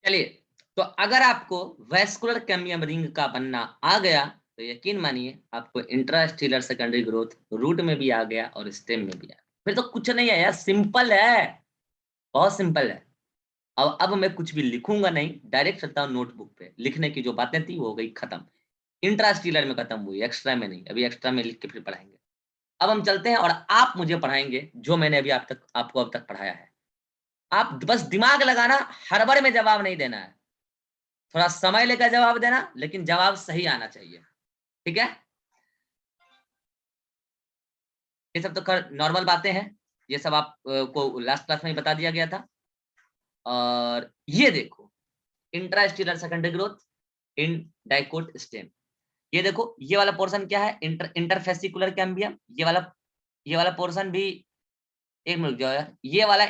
चलिए, तो अगर आपको वैस्कुलर कैम्बियम रिंग का बनना आ गया तो यकीन मानिए आपको इंट्रास्टेलर सेकेंडरी ग्रोथ रूट में भी आ गया और स्टेम में भी आ गया। फिर तो कुछ नहीं है यार, सिंपल है, बहुत सिंपल है। अब मैं कुछ भी लिखूंगा नहीं, डायरेक्ट चलता हूँ नोटबुक पे। लिखने की जो बातें थी वो हो गई खत्म, इंट्रास्टेलर में खत्म हुई, एक्स्ट्रा में नहीं। अभी एक्स्ट्रा में लिख के फिर पढ़ाएंगे। अब हम चलते हैं और आप मुझे पढ़ाएंगे जो मैंने अभी आप तक आपको अब तक पढ़ाया है। आप बस दिमाग लगाना, हड़बड़ में जवाब नहीं देना है, थोड़ा समय लेकर जवाब देना, लेकिन जवाब सही आना चाहिए, ठीक है? ये सब तो खैर नॉर्मल बातें हैं, ये सब आप को लास्ट क्लास में ही बता दिया गया था। और ये देखो, intrastelar secondary growth in dicot stem. ये देखो, ये वाला पोर्शन क्या है? Interfascicular cambium. ये वाला पोर्शन भी, एक मिनट जाओ यार, ये वाला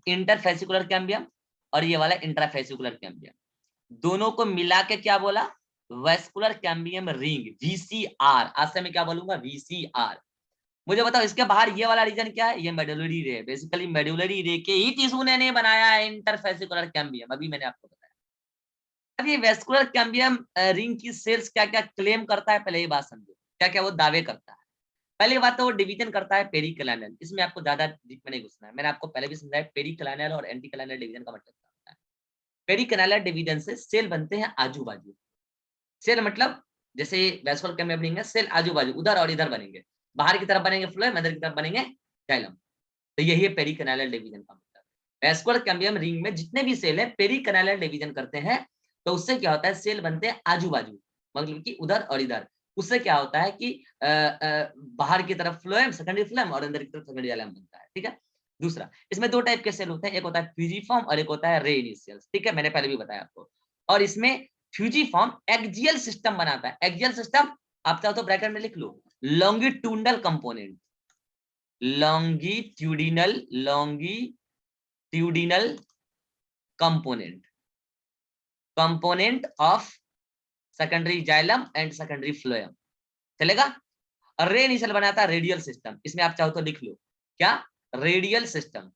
इंटरफेसिकुलर कैम्बियम और ये वाला इंट्राफेसिकुलर कैम्बियम, दोनों को मिला के क्या बोला? Vascular cambium ring, VCR. आज से मैं क्या बोलूंगा? वीसीआर। मुझे बताओ इसके बाहर ये वाला रीजन क्या है? ये मेडुलरी रे है। बेसिकली मेडुलरी रे के ही टिश्यू ने बनाया है इंटरफेसिकुलर कैम्बियम, अभी मैंने आपको बताया। अब ये वेस्कुलर कैम्बियम रिंग की सेल्स क्या क्या क्लेम करता है, पहले ये बात समझो, क्या क्या वो दावे करता है। पहली बात तो वो डिवीजन करता है पेरिक्लाइनल। इसमें आपको ज्यादा डीप में नहीं घुसना है, मैंने आपको पहले भी समझाया पेरिक्लाइनल और एंटीक्लाइनल डिवीजन का मतलब क्या होता है। पेरिक्लाइनल डिवीजन से सेल बनते हैं आजू बाजू। सेल मतलब जैसे वेस्कुलर कैम्बियम रिंग है, सेल आजू बाजू उधर और इधर बनेंगे, बाहर की तरफ बनेंगे फ्लोएम, अंदर की तरफ बनेंगे जाइलम। तो यही है पेरिकैनाल डिवीजन का मतलब। वेस्कुलर कैम्बियम रिंग में जितने भी सेल है पेरिकैनाल डिवीजन करते हैं, तो उससे क्या होता है? सेल बनते हैं आजू बाजू, मतलब कि उधर और इधर। उससे क्या होता है कि बाहर की तरफ फ्लोएम, सेकेंडरी फ्लोएम, और अंदर की तरफ सेकेंडरी जाइलम बनता है, ठीक है? दूसरा, इसमें दो टाइप के सेल होते हैं, एक होता है फ्यूजिफॉर्म और एक होता है रे इनिशियल्स, ठीक है? मैंने पहले भी बताया आपको। और इसमें फ्यूजिफॉर्म एक्सियल सिस्टम बनाता है। एक्सियल सिस्टम आप चाहो तो ब्रैकेट में लिख लो, longitudinal component, longitudinal component of secondary xylem and secondary phloem, चलेगा? और रे इनिशियल बनाता है रेडियल सिस्टम। इसमें आप चाहो तो लिख लो क्या? Radial system,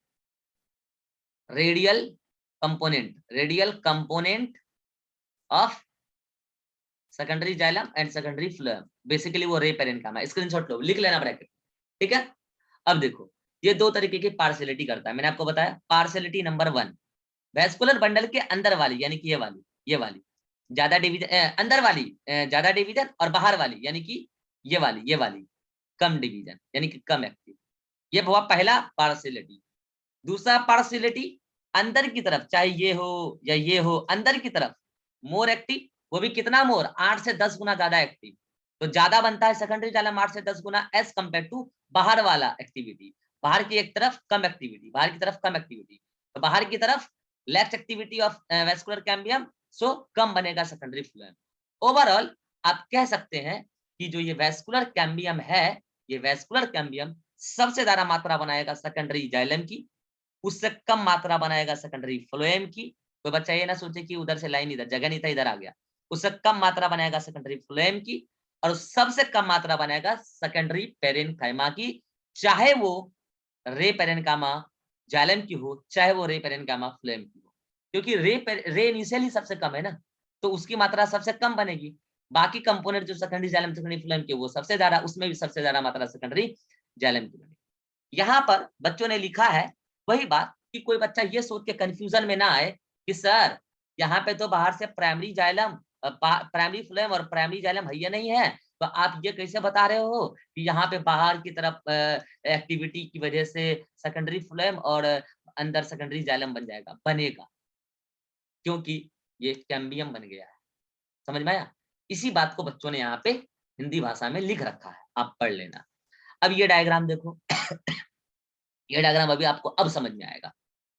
radial component of secondary xylem and secondary phloem. Basically वो रे पेरेन्काइमा है। स्क्रीनशॉट लो, लिख लेना ब्रैकेट, ठीक है? अब देखो, ये दो तरीके की पार्शियलिटी करता है, मैंने आपको बताया। पार्शियलिटी नंबर 1, वैस्कुलर बंडल के अंदर वाली, यानी कि ये वाली ज्यादा डिवीजन, अंदर वाली ज्यादा डिवीजन, और बाहर वाली यानी कि ये वाली कम डिवीजन, यानी कि कम एक्टिव। ये हुआ पहला पार्शियलिटी। दूसरा पार्शियलिटी, अंदर की तरफ, चाहे ये हो या ये हो, अंदर की तरफ मोर एक्टिव। वो भी कितना मोर? 8 से 10 गुना ज्यादा एक्टिव। तो ज्यादा बनता है सेकेंडरी जाइलम 8 से 10 गुना एज कंपेयर टू बाहर वाला एक्टिविटी। बाहर की एक तरफ कम एक्टिविटी, बाहर की तरफ कम एक्टिविटी, तो बाहर की तरफ less activity of vascular cambium, so कम बनेगा सेकेंडरी फ्लोएम। ओवरऑल आप कह सकते हैं कि जो ये वेस्कुलर कैम्बियम है, ये वेस्कुलर कैम्बियम सबसे ज्यादा मात्रा बनाएगा सेकेंडरी जाइलम की, उससे कम मात्रा बनाएगा सेकेंडरी फ्लोएम की। कोई बच्चा ये ना सोचे कि उधर से लाइन इधर, जगह नहीं था इधर आ गया। उससे कम मात्रा बनाएगा सेकेंडरी फ्लोएम की, और सबसे कम मात्रा बनाएगा सेकेंडरी पेरेन्काइमा की, चाहे वो रे पेरेन्काइमा जाइलम की हो, चाहे वो रे पेरेन्काइमा फ्लोएम की हो। क्योंकि रे इनिशियल ही सबसे कम है ना, तो उसकी मात्रा सबसे कम बनेगी। बाकी कंपोनेंट जो सेकेंडरी जाइलम सेकेंडरी फ्लोएम के, वो सबसे ज्यादा, उसमें भी सबसे ज्यादा मात्रा सेकेंडरी जाइलम की बनेगी। यहाँ पर बच्चों ने लिखा है वही बात कि कोई बच्चा ये सोच के कंफ्यूजन में ना आए कि सर यहाँ पे तो बाहर से प्राइमरी जाइलम, प्राइमरी फ्लोएम और प्राइमरी जाइलम है नहीं है, तो आप ये कैसे बता रहे हो कि यहाँ पे बाहर की तरफ एक्टिविटी की वजह से सेकेंडरी फ्लोएम और अंदर सेकेंडरी जाइलम बन जाएगा? बनेगा, क्योंकि ये कैम्बियम बन गया है। समझ में आया? इसी बात को बच्चों ने यहाँ पे हिंदी भाषा में लिख रखा है, आप पढ़ लेना। अब ये डायग्राम देखो ये डायग्राम अभी आपको अब समझ में आएगा।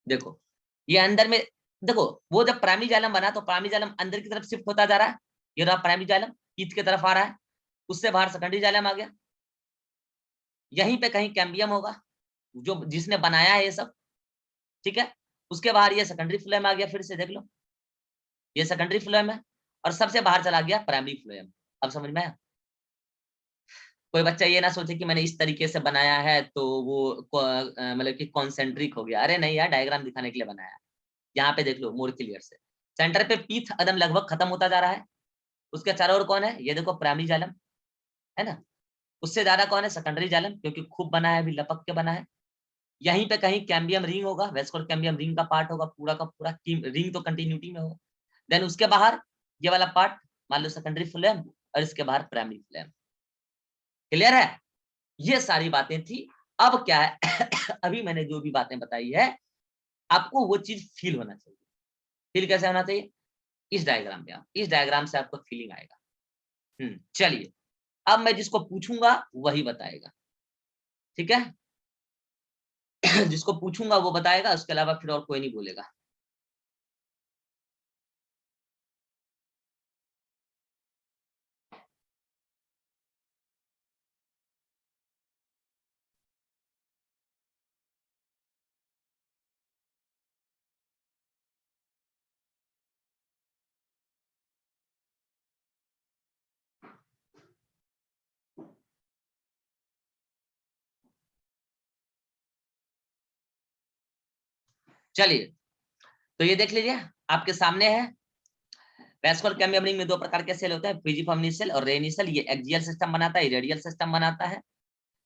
देखो, ये अंदर में, देखो वो जब प्राइमरी जाइलम बना तो प्राइमरी जाइलम अंदर की तरफ शिफ्ट होता जा रहा है। ये रहा प्राइमरी जाइलम, ईथ की तरफ आ रहा है, उससे बाहर सेकेंडरी जाइलम आ गया। यहीं पे कहीं कैम्बियम होगा, जो जिसने बनाया है ये सब, ठीक है? उसके बाहर ये सेकेंडरी फ्लोएम आ गया, फिर से देख लो, ये सेकेंडरी फ्लोएम है, और सबसे बाहर चला गया प्राइमरी फ्लोएम। अब समझ में आया? कोई बच्चा ये ना सोचे कि मैंने इस तरीके से बनाया है तो वो मतलब कि कॉन्सेंट्रिक हो गया। अरे नहीं यार, डायग्राम दिखाने के लिए बनाया है। यहाँ पे देख लो मोर क्लियर से, सेंटर पे पीथ एकदम लगभग खत्म होता जा रहा है, उसके चारों ओर कौन है, ये देखो प्राइमरी जाइलम है ना, उससे ज्यादा कौन है, सेकेंडरी जाइलम, क्योंकि खूब बना है, अभी लपक के बना है। यहीं पे कहीं कैम्बियम रिंग होगा, वेस्कुलर कैम्बियम रिंग का पार्ट होगा, पूरा का पूरा रिंग तो कंटिन्यूटी में होगा। देन उसके बाहर ये वाला पार्ट मान लो सेकेंडरी फ्लोएम, और इसके बाहर प्राइमरी फ्लोएम। क्लियर है, ये सारी बातें थी। अब क्या है अभी मैंने जो भी बातें बताई है, आपको वो चीज फील होना चाहिए। फील कैसे होना चाहिए, इस डायग्राम में, इस डायग्राम से आपको फीलिंग आएगा। चलिए, अब मैं जिसको पूछूंगा वही बताएगा, ठीक है जिसको पूछूंगा वो बताएगा, उसके अलावा फिर और कोई नहीं बोलेगा। चलिए, तो ये देख लीजिए आपके सामने है, वैस्कुलर कैम्बियम रिंग में दो प्रकार के सेल होते हैं, पिजिफॉर्मी सेल और रेनी सेल। ये एक्सियल सिस्टम बनाता है, रेडियल सिस्टम बनाता है।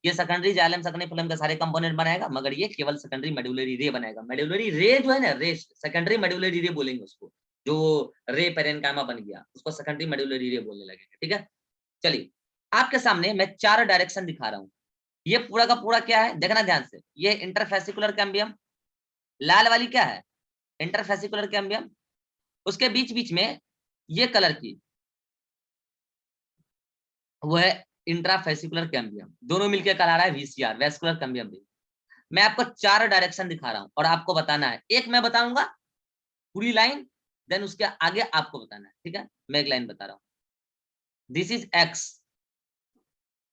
ये सेकेंडरी जाइलम सेकेंडरी फ्लोएम के सारे कंपोनेंट बनाएगा, मगर ये केवल सेकेंडरी मेडुलरी रे बनाएगा। मेडुलरी रे जो है ना, रे सेकेंडरी मेडुलरी रे बोलेंगे उसको, जो रे पेरेन्काइमा बन गया उसको सेकेंडरी मेडुलरी रे बोलने लगेंगे, ठीक है। चलिए, आपके सामने मैं 4 डायरेक्शन दिखा रहा हूँ। ये पूरा का पूरा क्या है, देखना ध्यान से, ये इंटरफेसिकुलर कैम्बियम, लाल वाली क्या है, इंटरफेसिकुलर कैम्बियम, उसके बीच बीच में ये कलर की वो है इंट्राफेसिकुलर कैम्बियम, दोनों मिलकर कहला रहा है वीसीआर, वेस्कुलर कैम्बियम रिंग। मैं आपको 4 डायरेक्शन दिखा रहा हूं और आपको बताना है, एक मैं बताऊंगा पूरी लाइन, देन उसके आगे आपको बताना है, ठीक है। मैं एक लाइन बता रहा हूं, this is x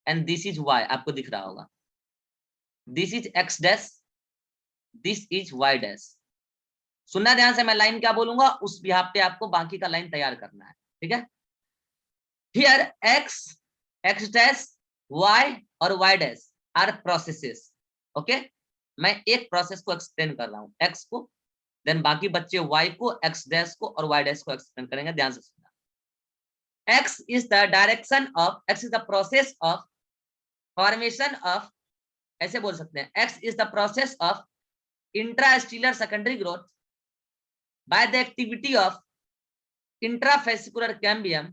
and this is y, आपको दिख रहा होगा, this is x dash, this is y dash. सुनना ध्यान से, मैं लाइन क्या बोलूंगा उस बिहाफ पे आपको बाकी का लाइन तैयार करना है, ठीक है। Here X, X dash, Y और Y dash R processes, okay. मैं एक प्रोसेस को एक्सप्लेन कर रहा हूं, एक्स को, देन बाकी बच्चे वाई को, एक्स डैश को और वाई डैश को एक्सप्लेन करेंगे, ध्यान से सुनना। X is the direction of, X is the process of formation of, ऐसे बोल सकते हैं, X is the process of intrastelar secondary growth by the activity of intrafascicular cambium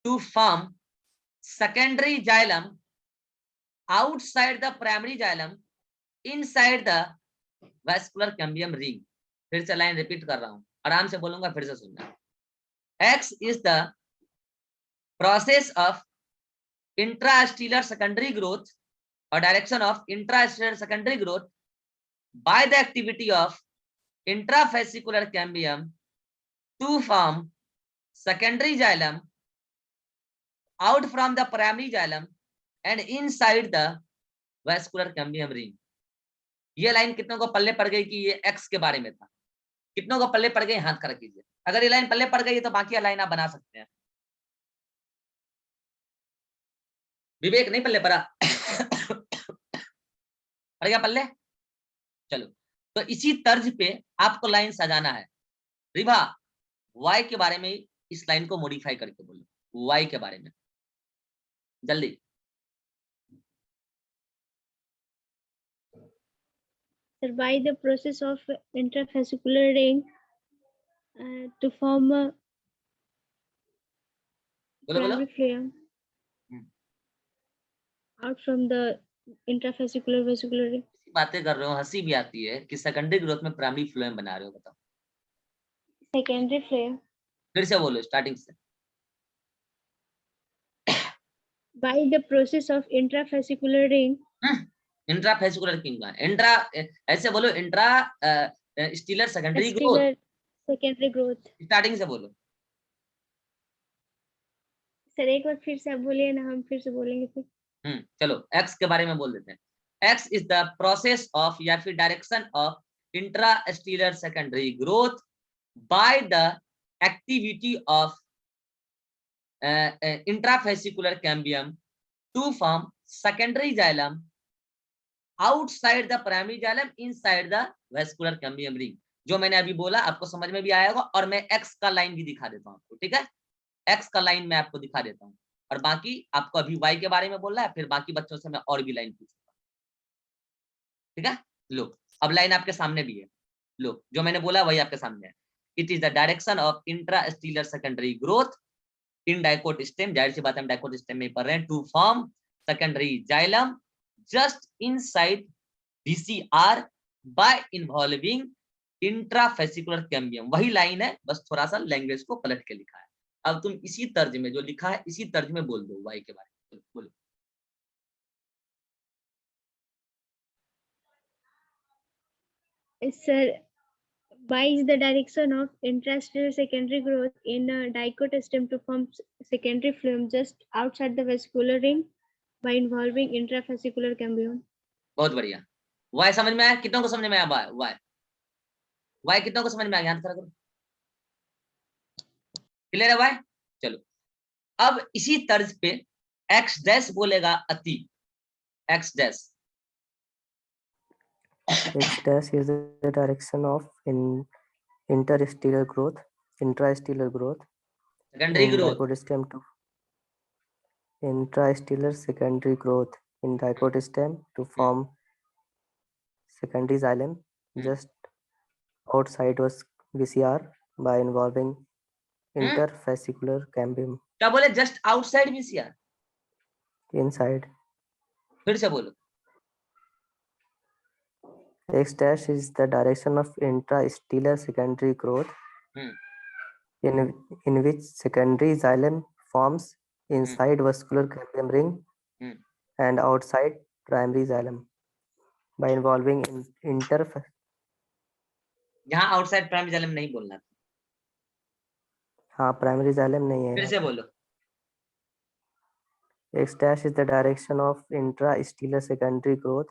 to form secondary xylem outside the primary xylem inside the vascular cambium ring। फिर से line repeat कर रहा हूं, आराम से बोलूंगा, फिर से सुनना। X is the process of intrastellar secondary growth or direction of intrastellar secondary growth by the activity of intrafascicular cambium to form secondary xylem out from the primary xylem and inside the vascular cambium ring। ये line कितनों को पल्ले पड़ गई कि ये x के बारे में था, कितनों को पल्ले पड़ गई, हाथ खड़ा कीजिए। अगर ये लाइन पल्ले पड़ गई है तो बाकी लाइन आप बना सकते हैं। विवेक नहीं पल्ले पड़ा पड़ गया पल्ले, चलो। तो इसी तर्ज पे आपको लाइन सजाना है। रिभा, वाई के बारे में इस लाइन को मॉडिफाई करके बोलो, वाई के बारे में जल्दी। By the process of interfascicular ring to form a primary phloem out from the intrafascicular vascular ring। बातें कर रहे हो, हंसी भी आती है कि सेकेंडरी ग्रोथ में प्राइमरी फ्लोएम बना रहे हो, बताओ। सेकेंडरी फ्लोएम, फिर से बोलो स्टार्टिंग से। by the process of intrafascicular ring, intrafascicular king, intra ऐसे बोलो, intra stealer secondary growth, secondary growth. Starting से बोलो। सर एक बार फिर से आप बोलिए ना, हम फिर से बोलेंगे फिर। चलो, एक्स के बारे में बोल देते हैं। X is the process of या फिर direction of intrastelar secondary growth by the activity of intrafascicular cambium to form secondary xylem outside the primary xylem inside the vascular cambium ring। जो मैंने अभी बोला आपको समझ में भी आएगा, और मैं एक्स का लाइन भी दिखा देता हूँ आपको, ठीक है, एक्स का लाइन मैं आपको दिखा देता हूँ, और बाकी आपको अभी वाई के बारे में बोलना है, फिर बाकी बच्चों से मैं और भी लाइन पूछूंगा, ठीक है। लो अब लाइन आपके सामने भी है, लो जो मैंने बोला वही आपके सामने है। It is the direction of intrastelar secondary growth in dicot stem, जाहिर सी बात हम डाइकोट स्टेम में पढ़ रहे हैं, to form secondary xylem just inside VCR by involving intrafascicular cambium. वही लाइन है, बस थोड़ा सा लैंग्वेज को पलट के लिखा है। अब तुम इसी तर्ज में जो लिखा है इसी तर्ज में बोल दो वाई के बारे में, बोलो। Sir, Y is the direction of intracellular secondary growth in a dicot stem to form secondary phloem just outside the vascular ring by involving intravesicular cambium. बहुत बढ़िया, वाई समझ में आया? कितनों को समझ में आया? वाई वाई कितनों को समझ में आ गया? करो, क्लियर है वाई? चलो अब इसी तर्ज पे एक्स डैश बोलेगा अति, x dash X dash is the direction of interstellar growth, intrastellar growth secondary in growth, dicot stem to intrastellar secondary growth in dicot stem to form secondary xylem just outside was VCR by involving interfascicular cambium क्या बोले? Just outside VCR, inside. फिर से बोलो। X dash is the direction of intrastellar secondary growth in which secondary xylem forms inside vascular cambium ring and outside primary xylem by involving यहाँ outside primary xylem नहीं बोलना था, हाँ primary xylem नहीं है फिर यहाँ से पे। बोलो। X dash is the direction of intrastellar secondary growth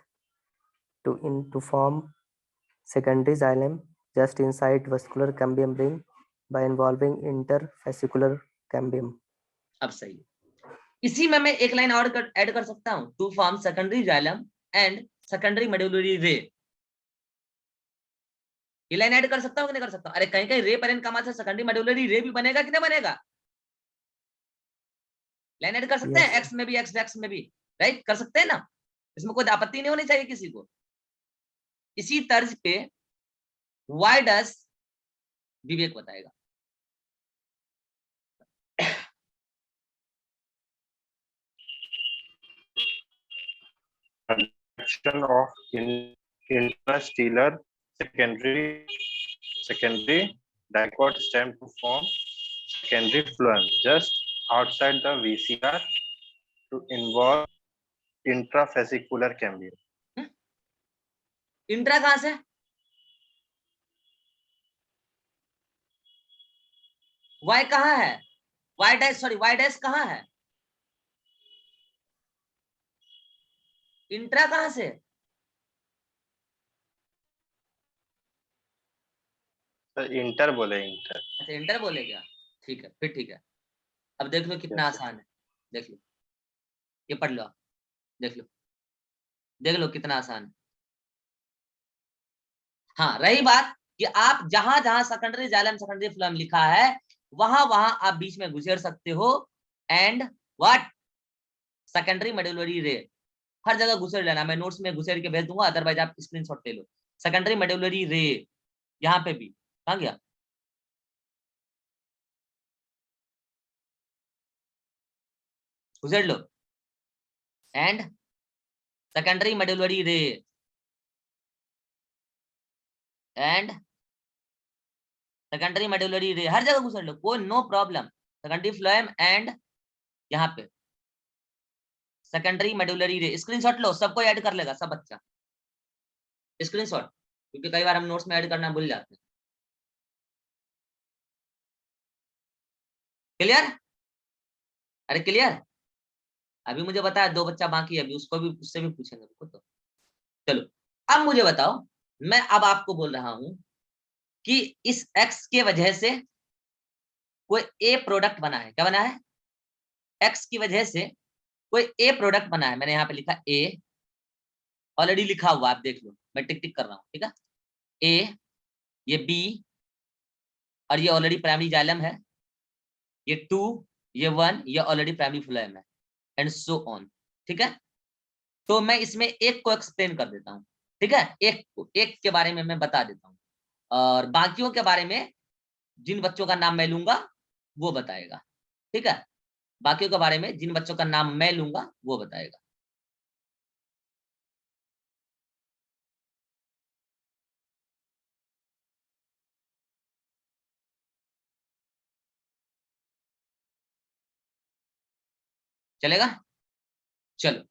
to form secondary xylem just inside vascular cambium ring by involving interfascicular cambium. अब सही है। इसी में मैं एक लाइन और ऐड कर सकता हूँ, to form secondary xylem and secondary medullary ray, ये लाइन ऐड कर सकता हूँ कि नहीं कर सकता हूँ? अरे कहीं कहीं रे पेरेन्कामा से सेकेंडरी मेडुलरी रे भी बनेगा कि नहीं बनेगा? लाइन ऐड कर सकते हैं, एक्स में भी एक्स एक्स में भी, राइट? कर सकते हैं ना, इसमें कोई आपत्ति नहीं होनी चाहिए किसी को। इसी तर्ज पे वाई डस विवेक बताएगा। Direction of interstellar secondary dicot stem to form secondary phloem just outside the VCR to involve intrafascicular cambium. Intra कहां से? वाई कहां है? वाई डैश कहां है? इंट्रा कहां से? इंटर बोले, इंटर। अच्छा इंटर बोले क्या? ठीक है, फिर ठीक है। अब देख लो कितना आसान है, देख लो, ये पढ़ लो, देख लो कितना आसान है। हाँ रही बात कि आप जहां जहां सेकेंडरी जाइलम सेकेंडरी फ्लोएम लिखा है वहां वहां आप बीच में घुसेड़ सकते हो, and what secondary medullary ray, हर जगह घुसेड़ लेना। मैं नोट्स में घुसेड़ के भेज दूंगा, अदरवाइज आप स्क्रीनशॉट ले लो। सेकेंडरी मेडुलरी रे यहाँ पे भी, कहां गया? घुसेड़ लो, and secondary medullary ray and secondary medullary ray, हर जगह घुसेड़ लो, कोई no problem. Secondary phloem and यहाँ पे सेकेंडरी मेडुलरी रे, स्क्रीनशॉट लो, सबको ऐड कर लेगा सब बच्चा स्क्रीनशॉट, क्योंकि कई बार हम नोट्स में ऐड करना भूल जाते हैं। क्लियर? अरे क्लियर? अभी मुझे बताया दो बच्चा बाकी है, अभी उसको भी, उससे भी पूछेंगे तो। चलो अब मुझे बताओ, मैं अब आपको बोल रहा हूं कि इस एक्स के वजह से कोई ए प्रोडक्ट बना है। क्या बना है? एक्स की वजह से कोई ए प्रोडक्ट बना है। मैंने यहाँ पे लिखा ए, ऑलरेडी लिखा हुआ, आप देख लो, मैं टिक टिक कर रहा हूँ, ठीक है। ए ये B और ये ऑलरेडी प्राइमरी जाइलम है, ये 2, ये 1, ये ऑलरेडी प्राइमरी फ्लोएम है, एंड सो ऑन। ठीक है, तो मैं इसमें एक को एक्सप्लेन कर देता हूँ। ठीक है, एक के बारे में मैं बता देता हूँ, और बाकियों के बारे में जिन बच्चों का नाम मैं लूंगा वो बताएगा। ठीक है, बाकियों के बारे में जिन बच्चों का नाम मैं लूंगा वो बताएगा। चलेगा? चलो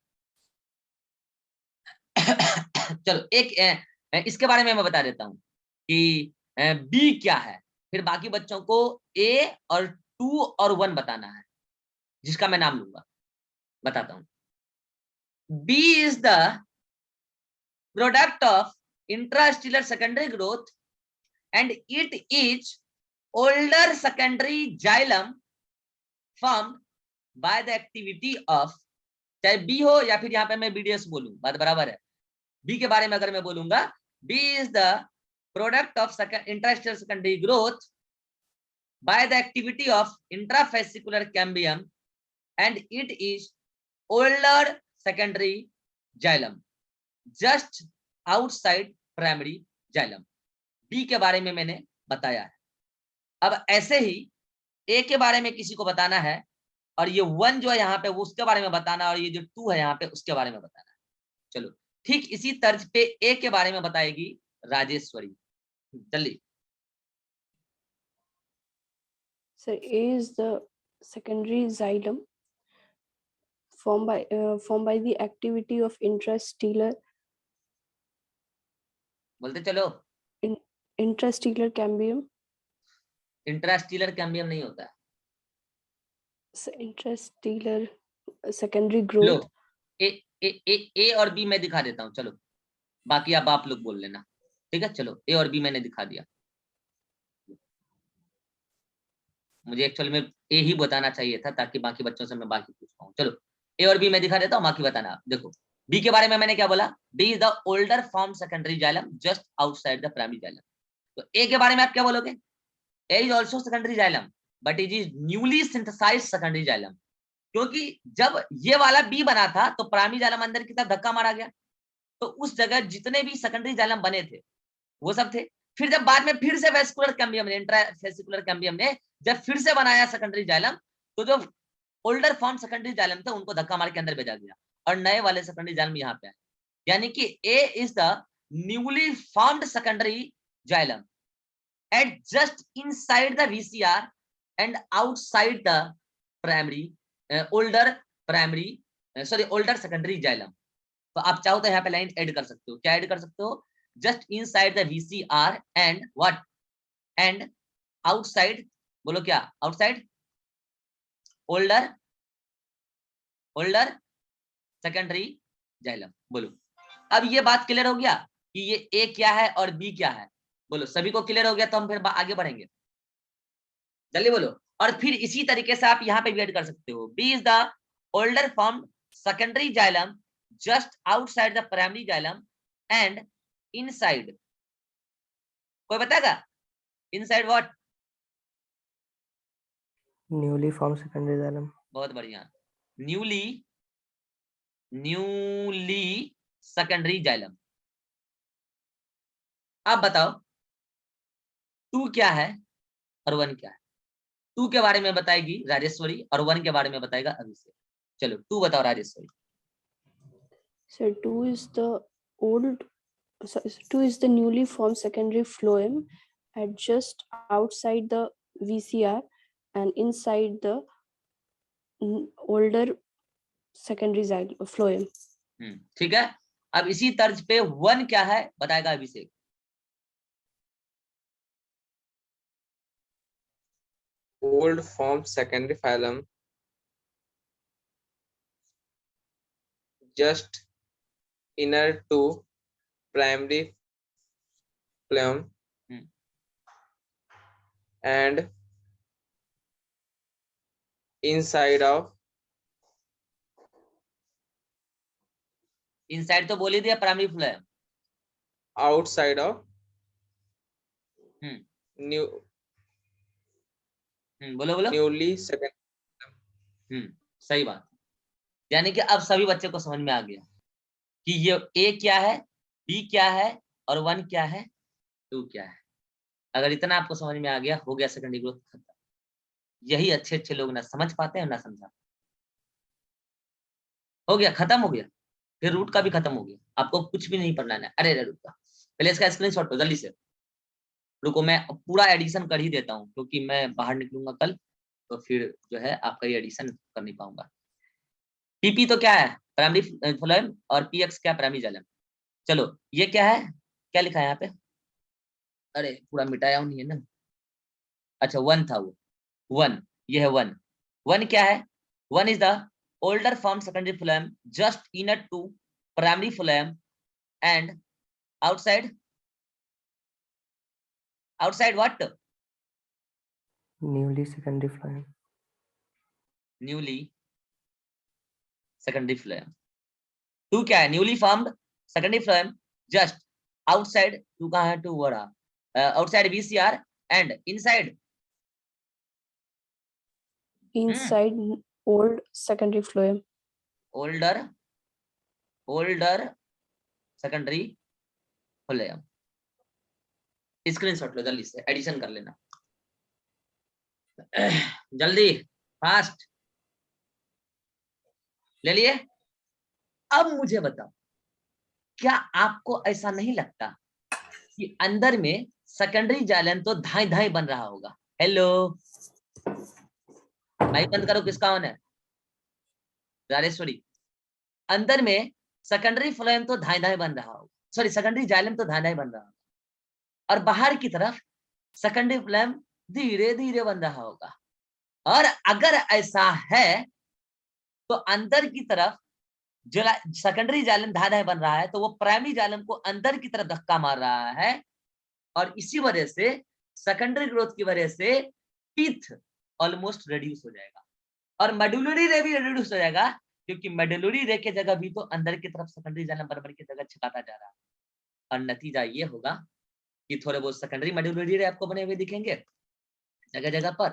चलो इसके बारे में मैं बता देता हूँ कि बी क्या है, फिर बाकी बच्चों को ए और 2 और 1 बताना है, जिसका मैं नाम लूंगा। बताता हूँ। B is the product of intrastelar secondary growth and it is older secondary xylem formed by the activity of, चाहे बी हो या फिर यहाँ पे मैं बीडीएस बोलूं, बात बराबर है। बी के बारे में अगर मैं बोलूंगा, B is the product of intrastelar secondary growth by the activity of intrafascicular cambium and it is older secondary xylem just outside primary xylem। B के बारे में मैंने बताया है। अब ऐसे ही ए के बारे में किसी को बताना है, और ये 1 जो है यहाँ पे वो उसके बारे में बताना, और ये जो 2 है यहाँ पे उसके बारे में बताना है। चलो, ठीक इसी तर्ज पे ए के बारे में बताएगी राजेश्वरी। जल्दी। Sir, A is the secondary xylem formed by the activity of intrastellar बोलते चलो। intrastellar cambium. इंट्रास्टेलर कैम्बियम नहीं होता है। Intrastellar secondary लो, growth. ए और बी मैं दिखा देता हूँ। चलो, बाकी आप लोग बोल लेना। ठीक है, चलो ए और बी मैंने दिखा दिया। मुझे एक्चुअली में ए ही बताना चाहिए था ताकि बाकी बच्चों से मैं बाकी पूछ पाऊँ। चलो, ए और बी मैं दिखा देता हूँ, बाकी बताना आप। देखो, बी के बारे में मैंने क्या बोला, B is the older form secondary xylem just outside the primary xylem. तो ए के बारे में आप क्या बोलोगे, A is also secondary xylem but it is newly synthesised secondary xylem, क्योंकि जब ये वाला बी बना था तो प्राइमरी जाइलम अंदर की तरफ धक्का मारा गया, तो उस जगह जितने भी सेकेंडरी जाइलम बने थे वो सब थे। फिर जब बाद में फिर से वेस्कुलर कैम्बियम ने, इंट्राफेसिकुलर कैम्बियम ने जब फिर से बनाया सेकेंडरी जाइलम, तो जो ओल्डर फॉर्म सेकेंडरी जाइलम था उनको धक्का मार के अंदर भेजा गया और नए वाले सेकेंडरी जाइलम यहाँ पे आए। यानी कि A is the newly formed secondary xylem at just inside the VCR and outside the primary older secondary xylem. तो आप चाहो तो यहाँ पे लाइन ऐड कर सकते हो। क्या ऐड कर सकते हो, just inside the VCR and what and outside, बोलो क्या, outside older secondary xylem। बोलो, अब ये बात क्लियर हो गया कि ये ए क्या है और बी क्या है। बोलो, सभी को क्लियर हो गया तो हम फिर आगे बढ़ेंगे। जल्दी बोलो। और फिर इसी तरीके से आप यहाँ पे भी ऐड कर सकते हो, B is the older form secondary xylem just outside the primary xylem and inside, कोई बताएगा inside what, newly form secondary xylem. बहुत बढ़िया, न्यूली सेकेंडरी जाइलम। आप बताओ 2 क्या है और 1 क्या है। 2 के बारे में बताएगी राजेश्वरी और 1 के बारे में बताएगा अभिषेक। चलो 2 बताओ Rajeshwari. Sir, 2 is the newly formed secondary phloem at just outside the VCR and inside the older secondary phloem. ठीक है, अब इसी तर्ज पे 1 क्या है बताएगा अभिषेक। Old form secondary phylum just inner to primary phylum and inside तो बोल ही दिया primary phloem, outside of new बोलो बोलो। न्यूली सेकेंड सही बात। यानी कि अब सभी बच्चे को समझ में आ गया कि ये ए क्या है, बी क्या है और 1 क्या है, 2 क्या है। अगर इतना आपको समझ में आ गया, हो गया सेकेंडरी ग्रोथ खत्म। यही अच्छे अच्छे लोग ना समझ पाते हैं ना समझा। हो गया, खत्म हो गया। फिर रूट का भी खत्म हो गया, आपको कुछ भी नहीं पढ़ना है। अरे रूट का पहले इसका स्क्रीनशॉट लो जल्दी से। रुको मैं पूरा एडिशन कर ही देता हूँ, क्योंकि मैं बाहर निकलूंगा कल, तो फिर जो है आपका ये एडिशन कर नहीं पाऊंगा। पीपी तो क्या है, प्राइमरी फ्लोएम, और पीएक्स क्या, प्राइमरी जाइलम। चलो ये क्या है, क्या लिखा है यहाँ पे, अरे पूरा मिटाया नहीं है ना। अच्छा 1 था वो, 1, ये है 1। 1 क्या है, 1 is the older form secondary phloem just inner to primary phloem and outside what, newly secondary phloem. newly secondary phloem। 2 क्या है, newly formed secondary phloem just outside, 2 कहाँ है, 2 vada outside VCR and inside Inside old secondary phloem. older secondary phloem। Screenshot लो जल्दी से, addition कर लेना जल्दी, फास्ट ले लिए। अब मुझे बताओ, क्या आपको ऐसा नहीं लगता कि अंदर में सेकेंडरी जाइलम तो धाई धाई बन रहा होगा। हेलो, माइक बंद करो, किसका ऑन है, राजेश्वरी। अंदर में सेकेंडरी फ्लोएम तो धाई धाई बन रहा होगा, सॉरी सेकेंडरी जाइलम तो धाई धाई बन रहा होगा, और बाहर की तरफ सेकेंडरी फ्लोएम धीरे धीरे बन रहा होगा। और अगर ऐसा है तो अंदर की तरफ जो सेकेंडरी जाइलम धाई धाई बन रहा है, तो वो प्राइमरी जाइलम को अंदर की तरफ धक्का मार रहा है, और इसी वजह से सेकेंडरी ग्रोथ की वजह से टीथ ऑलमोस्ट रिड्यूस हो जाएगा, और मेडुलरी रे भी रिड्यूस हो जाएगा, क्योंकि मेडुलरी रे के जगह भी तो अंदर की तरफ सेकेंडरी जाइलम बराबर की जगह छिपाता जा रहा है। और नतीजा ये होगा कि थोड़े बहुत सेकेंडरी मेडुलरी रे आपको बने हुए दिखेंगे जगह जगह पर,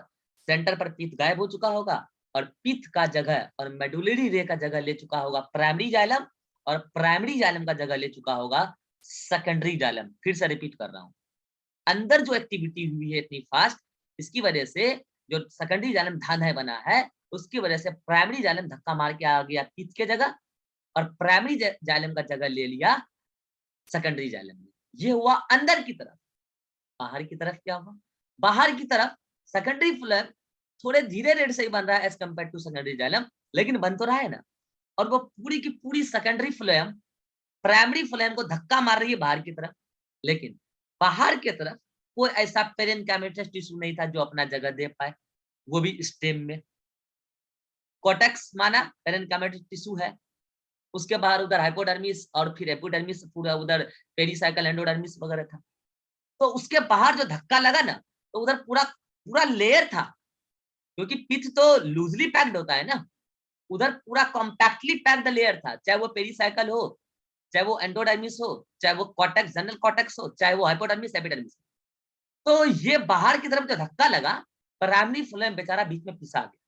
सेंटर पर पीथ गायब हो चुका होगा, और पीथ का जगह और मेडुलरी रे का जगह ले चुका होगा प्राइमरी जाइलम, और प्राइमरी जाइलम का जगह ले चुका होगा सेकेंडरी जाइलम। फिर से रिपीट कर रहा हूँ, अंदर जो एक्टिविटी हुई है इतनी फास्ट, इसकी वजह से जो सेकेंडरी जाइलम धान है बना है, उसकी वजह से प्राइमरी जाइलम धक्का मार के आ गया पीथ के जगह, और प्राइमरी जाइलम का जगह ले लिया सेकेंडरी जाइलम में। ये हुआ अंदर की तरफ। बाहर की तरफ क्या हुआ, बाहर की तरफ सेकेंडरी फ्लोएम थोड़े धीरे रेट से ही बन रहा है as compare to secondary xylem, लेकिन बन तो रहा है ना। और वो पूरी की पूरी सेकेंडरी फ्लोएम प्राइमरी फ्लोएम को धक्का मार रही है बाहर की तरफ, लेकिन बाहर की तरफ कोई ऐसा पेरेन्काइमस टिश्यू नहीं था जो अपना जगह दे पाए, वो भी स्टेम में। कोटेक्स माना पेरेन्काइमस टिश्यू है, उसके बाहर उधर हाइपोडर्मिस और फिर एपिडर्मिस, पूरा उधर पेरिसाइकल एंडोडर्मिस वगैरह था। तो उसके बाहर जो धक्का लगा ना, तो उधर पूरा पूरा लेयर था, क्योंकि पिथ तो लूजली पैक्ड होता है ना, उधर पूरा कॉम्पैक्टली पैक्ड लेयर था, चाहे वो पेरिसाइकल हो, चाहे वो एंडोडर्मिस हो, चाहे वो कॉर्टेक्स जनरल कॉर्टेक्स हो, चाहे वो हाइपोडर्मिस एपिडर्मिस। तो ये बाहर की तरफ जो धक्का लगा, प्राइमरी फ्लोएम बेचारा बीच में पिसा गया।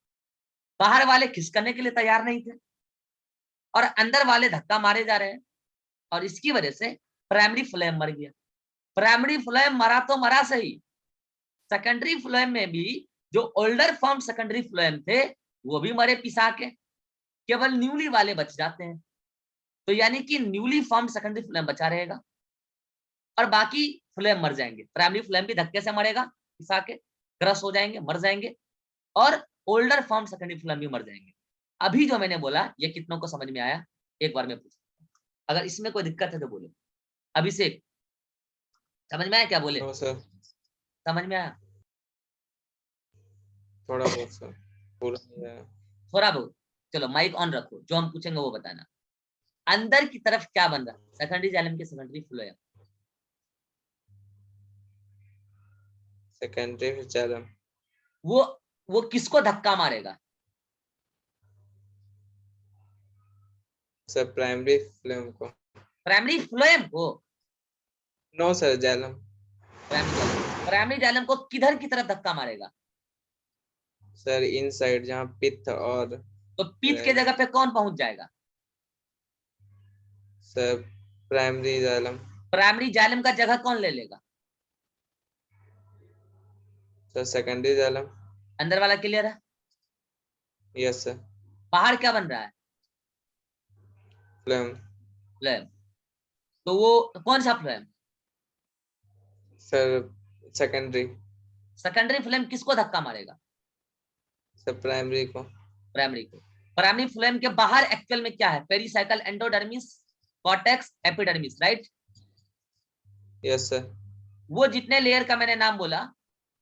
बाहर वाले खिसकने के लिए तैयार नहीं थे, और अंदर वाले धक्का मारे जा रहे हैं, और इसकी वजह से प्राइमरी फ्लोएम मर गया। प्राइमरी फ्लोएम मरा तो मरा सही, सेकेंडरी फ्लोएम में भी जो ओल्डर फॉर्म सेकेंडरी फ्लोएम थे वो भी मरे पिसा के, केवल न्यूली वाले बच जाते हैं। तो यानी कि न्यूली फॉर्म सेकेंडरी फ्लोएम बचा रहेगा, और बाकी फ्लोएम मर जाएंगे। प्राइमरी फ्लोएम भी धक्के से मरेगा पिसा के, क्रश हो जाएंगे, मर जाएंगे, और ओल्डर फॉर्म सेकेंडरी फ्लोएम भी मर जाएंगे। अभी जो मैंने बोला ये कितनों को समझ में आया, एक बार मैं पूछता हूँ, अगर इसमें कोई दिक्कत है तो बोलो। अभिषेक समझ में आया क्या बोले, नो सर, समझ में आया, थोड़ा बहुत सर, पूरा नहीं आया। थोड़ा बहुत। चलो माइक ऑन रखो, जो हम पूछेंगे वो बताना। अंदर की तरफ क्या बन रहा है, सेकेंडरी जाइलम के सेकेंडरी फ्लोएम, सेकेंडरी जाइलम वो किसको धक्का मारेगा, सर प्राइमरी फ्लोएम को। प्राइमरी फ्लोएम को, no sir, xylem. Primary xylem. Primary xylem को किधर की तरफ धक्का मारेगा? सर इनसाइड जहाँ पित्त और तो पीत के जगह पे कौन पहुंच जाएगा? Sir primary xylem. Primary xylem का जगह कौन ले लेगा? Sir secondary xylem. अंदर वाला क्लियर है? Yes sir. बाहर क्या बन रहा है? फ्लेम। फ्लेम। तो वो कौन सा flame? Sir secondary. Secondary flame किसको धक्का मारेगा? सर प्राइमरी को। प्राइमरी को। प्राइमरी फ्लेम के बाहर एक्चुअल में क्या है? Pericycle, endodermis, cortex, epidermis, right? Yes sir. वो जितने लेयर का मैंने नाम बोला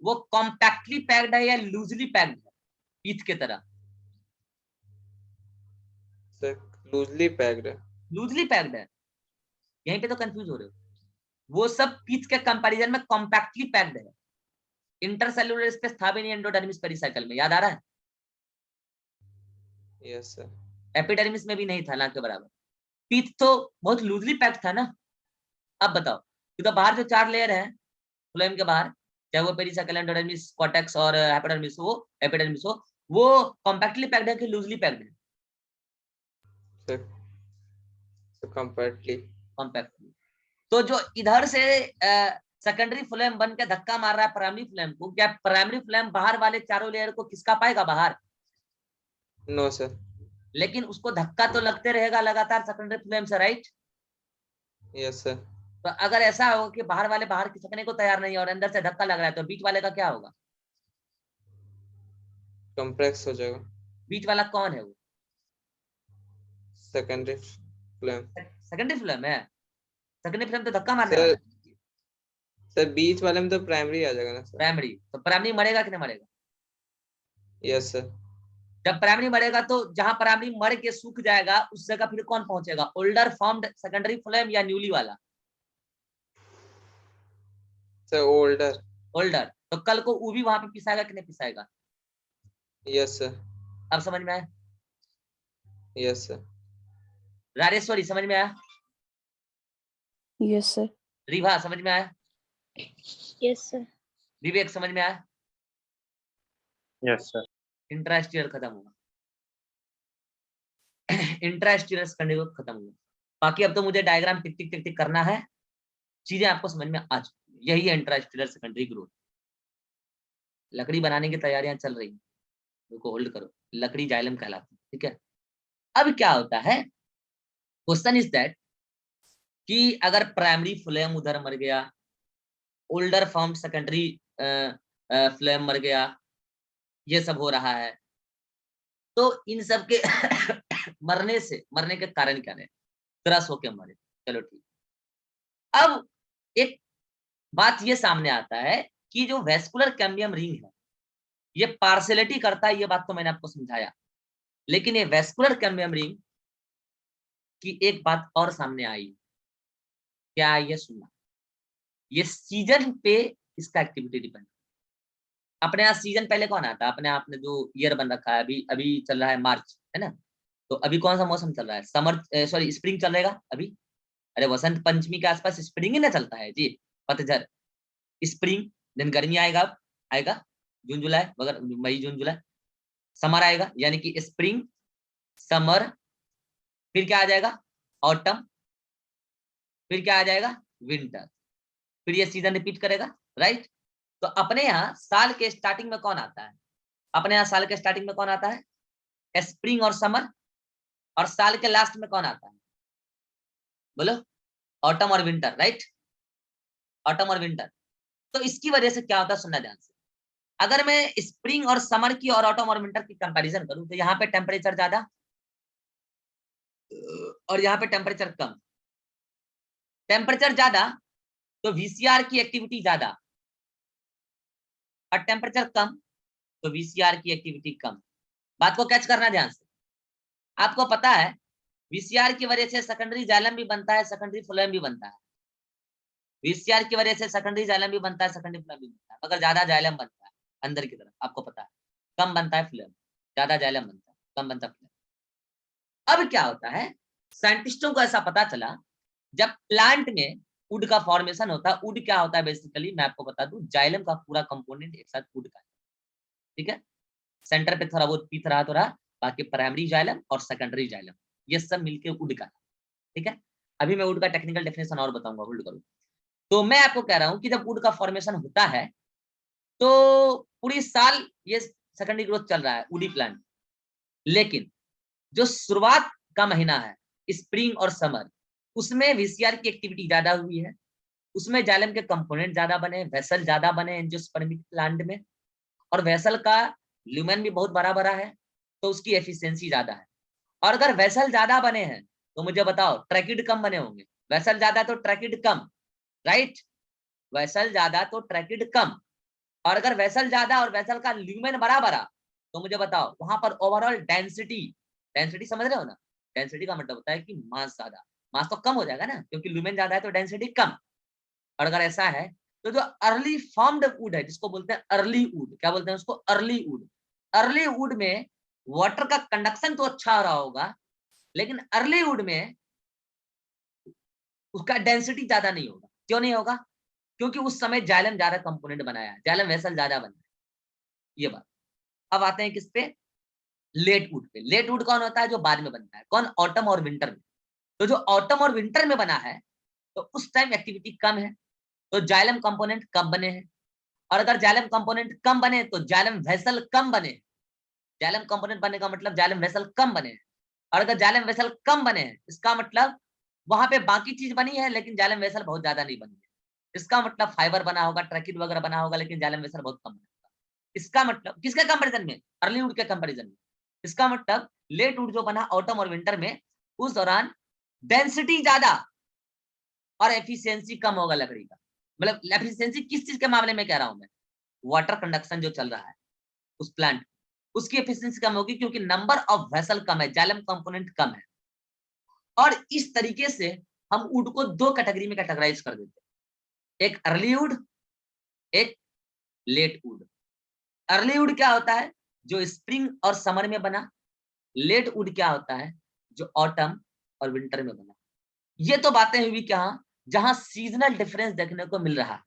वो कॉम्पैक्टली पैक्ड है या लूजली पैक्ड है पीठ के तरह? सर लूजली पैक्ड है। लूजली पैक्ड है। यहीं पे तो कंफ्यूज हो रहे हो। वो सब पीठ के कंपैरिजन में कॉम्पैक्टली पैक्ड है। इंटरसेलुलर स्पेस था भी नहीं एंडोडर्मिस पेरिसाइकल में, याद आ रहा है? Yes sir. एपिडर्मिस में भी नहीं था, ना के बराबर। पीठ तो बहुत लूजली पैक्ड था ना। अब बताओ, तो बाहर जो 4 लेयर है फ्लोएम के बाहर, चाहे वो पेरिसाइकल, एंडोडर्मिस, कॉर्टेक्स और एपिडर्मिस हो, वो कॉम्पैक्टली पैक्ड है कि लूजली पैक्ड है? Sir compactly. कॉम्पैक्टली। तो जो इधर से सेकेंडरी फ्लेम बन के धक्का मार रहा है प्राइमरी फ्लेम को, क्या प्राइमरी फ्लेम बाहर वाले चारों लेयर को खिसका पाएगा बाहर? No sir. लेकिन उसको धक्का तो लगते रहेगा लगातार सेकेंडरी फ्लेम से, राइट? Yes sir. तो अगर ऐसा हो कि बाहर वाले बाहर खिसकने को तैयार नहीं है और अंदर से धक्का लग रहा है, तो बीच वाले का क्या होगा? कॉम्प्लेक्स हो जाएगा। बीच वाला कौन है? वो सेकेंडरी फ्लेम। सेकेंडरी फ्लेम है। सेकेंडरी फ्लेम तो धक्का मारने सर वाला है। सर बीच वाले में तो प्राइमरी आ जाएगा ना सर। प्राइमरी तो प्राइमरी मरेगा कि नहीं मरेगा? Yes sir. जब प्राइमरी मरेगा तो जहां प्राइमरी मर के सूख जाएगा उस जगह फिर कौन पहुंचेगा? ओल्डर फॉर्म्ड सेकेंडरी फ्लेम या न्यूली वाला? Sir older. ओल्डर। तो कल को वो भी वहां पे पिसाएगा कि नहीं पिसाएगा? Yes sir. अब समझ में आया? Yes sir. राजेश्वरी समझ में आया? Yes, sir. रिभा समझ में आया? Yes, sir. विवेक समझ में आया? Yes sir. इंट्रास्टीरियर खत्म हुआ। इंट्रास्टीरियर सेकेंडरी ग्रोथ खत्म हुआ। बाकी अब तो मुझे डायग्राम टिक टिक टिक टिक करना है। चीजें आपको समझ में आ चुकी। यही है इंट्रास्टीरियर सेकेंडरी ग्रोथ। लकड़ी बनाने की तैयारियां चल रही हैं, उनको होल्ड करो। लकड़ी जाइलम कहलाती है, ठीक है? अब क्या होता है, क्वेश्चन इज दैट कि अगर प्राइमरी फ्लेम उधर मर गया, ओल्डर फॉर्म सेकेंडरी फ्लेम मर गया, ये सब हो रहा है, तो इन सब के मरने के कारण क्या है? क्रश होके मरे। चलो ठीक। अब एक बात ये सामने आता है कि जो वेस्कुलर कैम्बियम रिंग है ये पार्शियलिटी करता है, ये बात तो मैंने आपको समझाया। लेकिन ये वेस्कुलर कैम्बियम रिंग की एक बात और सामने आई। क्या आई है? सुनना। ये सीजन पे इसका एक्टिविटी डिपेंड। अपने यहाँ सीजन पहले कौन आता है? अपने आप ने जो ईयर बन रखा है, अभी अभी चल रहा है मार्च, है ना? तो अभी कौन सा मौसम चल रहा है? समर, सॉरी स्प्रिंग चल रहेगा अभी। अरे वसंत पंचमी के आसपास स्प्रिंग ही ना चलता है जी। पतझड़, स्प्रिंग, देन गर्मी आएगा, आएगा जून जुलाई वगैरह, मई जून जुलाई। समर आएगा, यानी कि स्प्रिंग, समर, फिर क्या आ जाएगा? ऑटम, फिर क्या आ जाएगा? विंटर। फिर ये सीजन रिपीट करेगा, राइट? तो अपने यहाँ साल के स्टार्टिंग में कौन आता है? अपने यहाँ साल के स्टार्टिंग में कौन आता है? स्प्रिंग और समर। और साल के लास्ट में कौन आता है? बोलो। ऑटम और विंटर, राइट? ऑटम और विंटर। तो इसकी वजह से क्या होता है, सुनना ध्यान से। अगर मैं स्प्रिंग और समर की और ऑटम और विंटर की कंपैरिजन करूं तो यहाँ पे टेम्परेचर ज्यादा और यहाँ पे टेम्परेचर कम। टेम्परेचर ज्यादा तो वीसीआर की एक्टिविटी ज्यादा, और टेम्परेचर कम तो वीसीआर की एक्टिविटी कम। बात को कैच करना ध्यान से। आपको पता है वीसीआर की वजह से सेकेंडरी जाइलम भी बनता है, सेकेंडरी फ्लोएम भी बनता है। वीसीआर की वजह से सेकेंडरी जाइलम भी बनता है, सेकेंडरी फ्लोएम भी बनता है। मगर ज्यादा जाइलम बनता है अंदर की तरफ, आपको पता है। कम बनता है फ्लोएम, ज्यादा जाइलम बनता है, कम बनता है फ्लोएम। अब क्या होता है, साइंटिस्टों को ऐसा पता चला जब प्लांट में वुड का फॉर्मेशन होता है। वुड क्या होता है बेसिकली, मैं आपको बता दूं, जाइलम का पूरा कंपोनेंट एक साथ वुड का है, ठीक है। सेंटर पे थोड़ा बहुत पीथ रहा तो रहा, बाकी प्राइमरी जाइलम और सेकेंडरी जाइलम ये सब मिलके वुड का, ठीक है। अभी मैं वुड का टेक्निकल डेफिनेशन और बताऊंगा, होल्ड करो। तो मैं आपको कह रहा हूं कि जब वुड का फॉर्मेशन होता है तो पूरी साल ये सेकेंडरी ग्रोथ चल रहा है वुडी प्लांट, लेकिन जो शुरुआत का महीना है स्प्रिंग और समर, उसमें वीसीआर की एक्टिविटी ज्यादा हुई है, उसमें जाइलम के कंपोनेंट ज्यादा बने, वेसल ज्यादा बने एंजियोस्पर्मिक प्लांट में, और वेसल का ल्यूमेन भी बहुत बड़ा बड़ा है, तो उसकी एफिशिएंसी ज्यादा है। और अगर वेसल ज्यादा बने हैं तो मुझे बताओ ट्रैकिड कम बने होंगे, वेसल ज्यादा तो ट्रैकिड कम, राइट। वेसल ज्यादा तो ट्रैकिड कम, और अगर वेसल ज्यादा और वेसल का ल्यूमेन बड़ा बड़ा तो मुझे बताओ वहां पर ओवरऑल डेंसिटी, डेंसिटी समझ रहे हो ना, डेंसिटी का मतलब होता है कि मास ज्यादा, मास तो कम हो जाएगा ना, क्योंकि ल्यूमेन ज्यादा है तो डेंसिटी कम। और अगर ऐसा है तो जो अर्ली फॉर्म्ड वुड है, जिसको बोलते हैं अर्ली वुड, क्या बोलते हैं उसको, अर्ली वुड, अर्ली वुड में वाटर का कंडक्शन तो अच्छा हो रहा होगा, लेकिन अर्ली वुड में उसका डेंसिटी ज्यादा नहीं होगा। क्यों नहीं होगा? क्योंकि उस समय जाइलम ज्यादा कंपोनेंट बनाया है, जाइलम वेसल ज्यादा बना है, ये बात। अब आते हैं किस पे, लेट वुड पे। लेट वुड कौन होता है? जो बाद में बनता है, कौन, ऑटम और विंटर में। तो जो ऑटम और विंटर में बना है तो उस टाइम एक्टिविटी कम है, तो जाइलम कंपोनेंट कम बने हैं। और अगर जाइलम कंपोनेंट कम बने तो जाइलम वेसल कम बने। जाइलम कंपोनेंट बनने का मतलब जाइलम वेसल कम बने हैं, और अगर जाइलम वेसल कम बने हैं इसका मतलब वहां पे बाकी चीज बनी है लेकिन जाइलम वेसल बहुत ज्यादा नहीं बनी है। इसका मतलब फाइबर बना होगा, ट्रैकिड वगैरह बना होगा, लेकिन जाइलम वेसल बहुत कम बना होगा। इसका मतलब किसके कंपैरिजन में? अर्ली वुड के कंपैरिजन में। इसका मतलब लेट वुड जो बना ऑटम और विंटर में, उस दौरान डेंसिटी ज्यादा और एफिशिएंसी कम होगा लकड़ी का। मतलब एफिशिएंसी किस चीज के मामले में कह रहा हूं मैं, वाटर कंडक्शन जो चल रहा है उस प्लांट, उसकी एफिशिएंसी कम होगी क्योंकि नंबर ऑफ वेसल कम है, जाइलम कंपोनेंट कम है। और इस तरीके से हम वुड को दो कैटेगरी में कैटेगराइज कर देते हैं, एक अर्ली वुड, एक लेट वुड। अर्ली वुड क्या होता है? जो स्प्रिंग और समर में बना। लेट वुड क्या होता है? जो ऑटम और विंटर में बना। ये तो बातें हुई क्या, जहां सीजनल डिफरेंस देखने को मिल रहा है।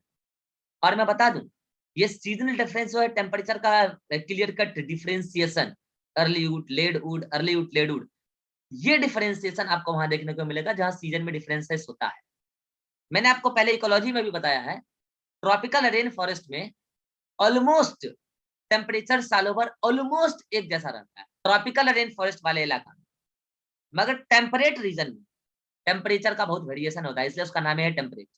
और मैं बता दूं, ये सीजनल डिफरेंस जो है टेम्परेचर का clear cut differentiation, early wood late wood, early wood late wood, ये डिफरेंशिएशन आपको वहां देखने को मिलेगा जहां सीजन में डिफरेंसेस होता है। मैंने आपको पहले इकोलॉजी में भी बताया है, ट्रॉपिकल रेन फॉरेस्ट में ऑलमोस्ट टेम्परेचर सालों भर ऑलमोस्ट एक जैसा रहता है, ट्रॉपिकल रेन फॉरेस्ट वाले इलाका में। मगर टेम्परेट रीजन में टेम्परेचर का बहुत वेरिएशन होता है, इसलिए उसका नाम है टेम्परेचर।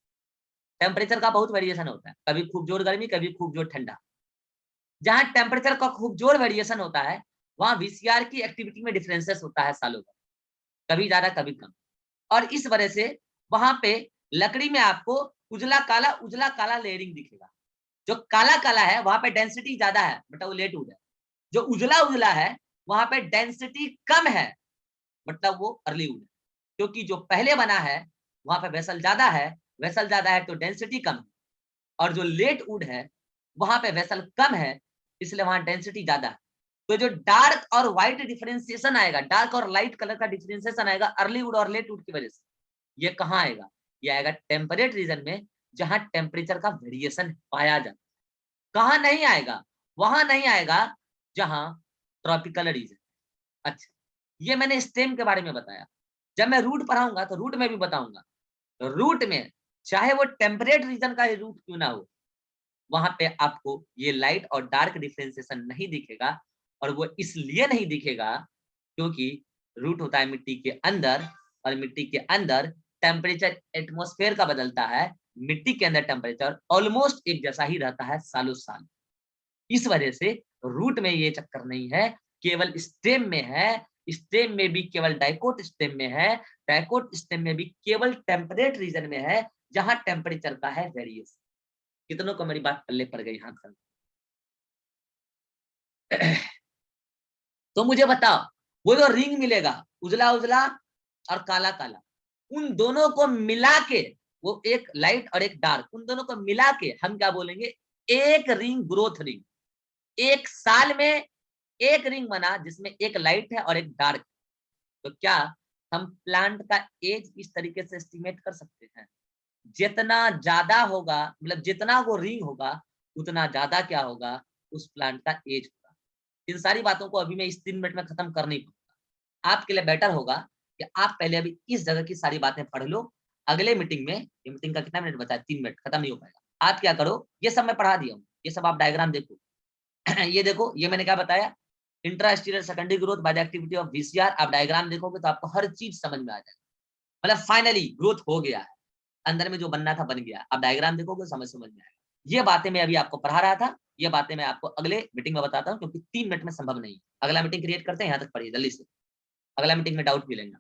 टेम्परेचर का बहुत वेरिएशन होता है, कभी खूब जोर गर्मी, कभी खूब जोर ठंडा। जहां टेम्परेचर का खूब जोर वेरिएशन होता है वहां वीसीआर की एक्टिविटी में डिफरेंसेस होता है सालों भर, कभी ज्यादा कभी कम। और इस वजह से वहां पे लकड़ी में आपको उजला काला लेयरिंग दिखेगा। जो काला काला है वहां पे डेंसिटी ज्यादा है, मतलब वो लेट वुड है। जो उजला उजला है वहां पे डेंसिटी कम है, मतलब वो अर्ली वुड है। क्योंकि जो पहले बना है वहां पे वेसल ज्यादा है, वेसल ज्यादा है तो डेंसिटी कम है। और जो लेट वुड है वहां पे वेसल कम है, इसलिए वहां डेंसिटी ज्यादा है। तो जो डार्क और व्हाइट डिफरेंशिएशन आएगा, डार्क और लाइट कलर का डिफरेंशिएशन आएगा अर्ली वुड और लेट वुड की वजह से, ये कहाँ आएगा? ये आएगा टेम्परेट रीजन में, जहां टेम्परेचर का वेरिएशन पाया जाता है। कहाँ नहीं आएगा? वहां नहीं आएगा जहां ट्रॉपिकल रीजन। अच्छा, ये मैंने स्टेम के बारे में बताया। जब मैं रूट पढ़ाऊंगा तो रूट में भी बताऊंगा। रूट में चाहे वो टेम्परेट रीजन का रूट क्यों ना हो, वहां पे आपको ये लाइट और डार्क डिफरेंशिएशन नहीं दिखेगा। और वो इसलिए नहीं दिखेगा क्योंकि रूट होता है मिट्टी के अंदर, और मिट्टी के अंदर टेम्परेचर एटमॉस्फेयर का बदलता है। मिट्टी के अंदर टेम्परेचर ऑलमोस्ट एक जैसा ही रहता है सालों साल। इस वजह से रूट में ये चक्कर नहीं है, केवल स्टेम में है। स्टेम में भी केवल डाइकोट स्टेम में है, डाइकोट स्टेम में भी केवल टेम्परेट रीजन में है जहां टेम्परेचर का है वेरिएशन। कितनों को मेरी बात पल्ले पड़ गई? हाथ कर। तो मुझे बताओ, वो जो रिंग मिलेगा उजला उजला और काला काला, उन दोनों को मिला के, वो एक लाइट और एक डार्क, उन दोनों को मिला के हम क्या बोलेंगे? एक रिंग ग्रोथ रिंग। एक साल में एक रिंग बना जिसमें एक लाइट है और एक डार्क। तो क्या हम प्लांट का एज इस तरीके से एस्टिमेट कर सकते हैं? जितना ज्यादा होगा, मतलब जितना वो रिंग होगा उतना ज्यादा क्या होगा, उस प्लांट का एज होगा। इन सारी बातों को अभी मैं इस 3 मिनट में खत्म कर नहीं पाऊंगा। आपके लिए बेटर होगा कि आप पहले अभी इस जगह की सारी बातें पढ़ लो। अगले मीटिंग में, ये मीटिंग का कितना मिनट बचा है, 3 मिनट, खत्म नहीं हो पाएगा। आप क्या करो, ये सब मैं पढ़ा दिया हूँ, ये सब आप डायग्राम देखो। ये देखो, ये मैंने क्या बताया, intrastelar secondary growth by the activity of VCR. आप डायग्राम देखोगे तो आपको हर चीज समझ में आ जाएगा। मतलब फाइनली ग्रोथ हो गया है, अंदर में जो बनना था बन गया। आप डायग्राम देखोगे समझ में आएगा। ये बातें मैं अभी आपको पढ़ा रहा था, ये बातें मैं आपको अगले मीटिंग में बताता हूँ, क्योंकि 3 मिनट में संभव नहीं। अगला मीटिंग क्रिएट करते हैं, यहाँ तक पढ़िए जल्दी से, अगला मीटिंग में डाउट भी लेंगे।